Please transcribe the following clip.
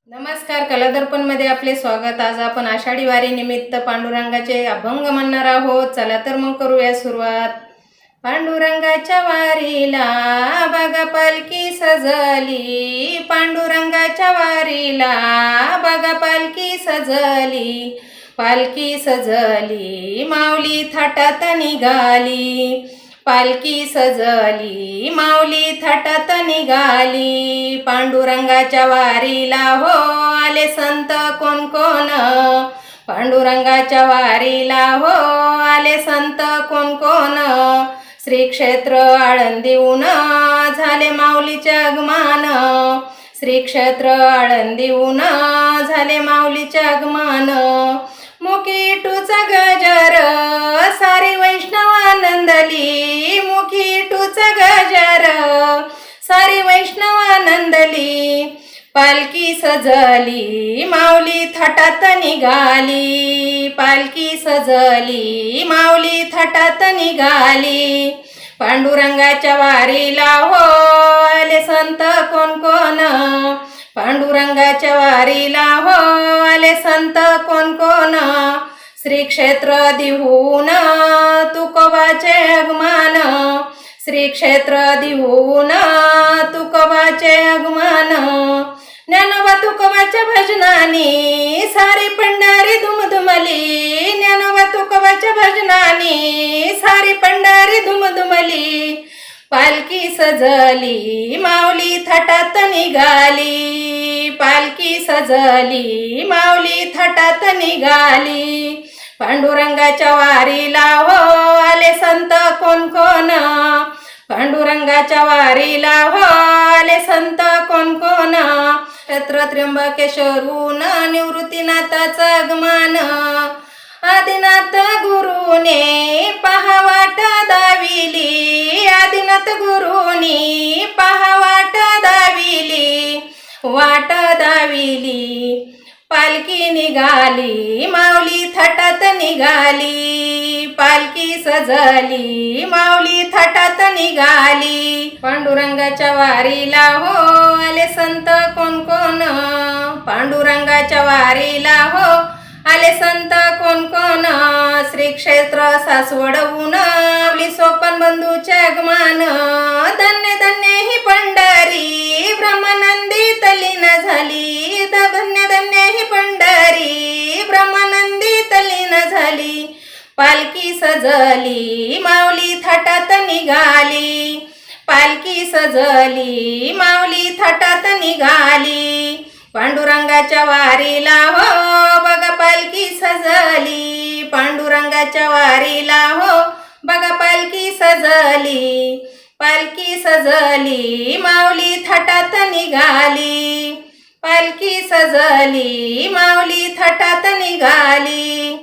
नमस्कार, कलादर्पण मध्ये आपले स्वागत। आज आपण आषाढी वारी निमित्त पांडुरंगाचे अभंग म्हणणार आहोत। चला तर मग करूया सुरुवात। पांडुरंगाच्या वारीला बघा पालखी सजली, पांडुरंगाच्या वारीला बघा पालखी सजली, पालखी सजली माऊली थाटात निघाली, पालखी सजली माऊली थाटात निघाली। पांडुरंगाच्या वारीला हो आले संत कोण कोण, पांडुरंगाच्या वारीला हो आले संत कोण कोण। श्री क्षेत्र आळंदीहून झाले माऊलीचे आगमन, श्री क्षेत्र आळंदीहून झाले माऊलीचे आगमन। मुखी टूचा गजर सारी वैष्णव आनंदली, मुखी टूचा गजर सारी वैष्णव आनंदली। पालखी सजली माऊली थाटात निघाली, पालखी सजली माऊली थाटात निघाली। पांडुरंगाच्या वारीला हो आले संत कोण कोण, पांडुरंगाच्या वारीला हो आले संत कोण कोण। श्री क्षेत्र दिहून तुकोबाचे आगमन, श्री क्षेत्र दिहून तुकोबाचे आगमन। ज्ञानोबा तुकोबाच्या भजनानी सारी पंढरी धुमधुमली, ज्ञानोबा तुकोबाच्या भजनानी सारी पंढरी धुमधुमली। पालखी सजली माऊली थाटात निघाली, पालखी सजली माऊली थाटात निघाली। पांडुरंगाच्या वारीला हो आले संत कोण कोण, पांडुरंगाच्या वारीला हो आले संत कोण कोण। क्षेत्र त्र्यंबकेश्वरून निवृत्तीनाथाचं आगमन, आदिनाथ गुरुने पहा वाट दाविली, आदिनाथ गुरुनी पहा वाट दाविली, वाट दाविली। पालखी निघाली माऊली थाटात निघाली, पालखी सजली माऊली थाटात निघाली। पांडुरंगाच्या वारीला हो आले संत कोण कोण, पांडुरंगाच्या वारीला हो आले संत कोण कोण। श्री क्षेत्र सासवडहून आपली सोपन बंधूचे आगमन, धन्य धन्य ही पंढरी ब्रह्मानंदी तलीन झाली, धन्य धन्य ही पंढरी ब्रह्मानंदी तलीन झाली। पालखी सजली माऊली थाटात निघाली, पालखी सजली माऊली थाटात निघाली। पांडुरंगाच्या वारीला हो बघा पालखी सजली, पांडुरंगाच्या वारीला हो बघा पालखी सजली, पालखी सजली माऊली थाटात निघाली, पालखी सजली माऊली थाटात निघाली।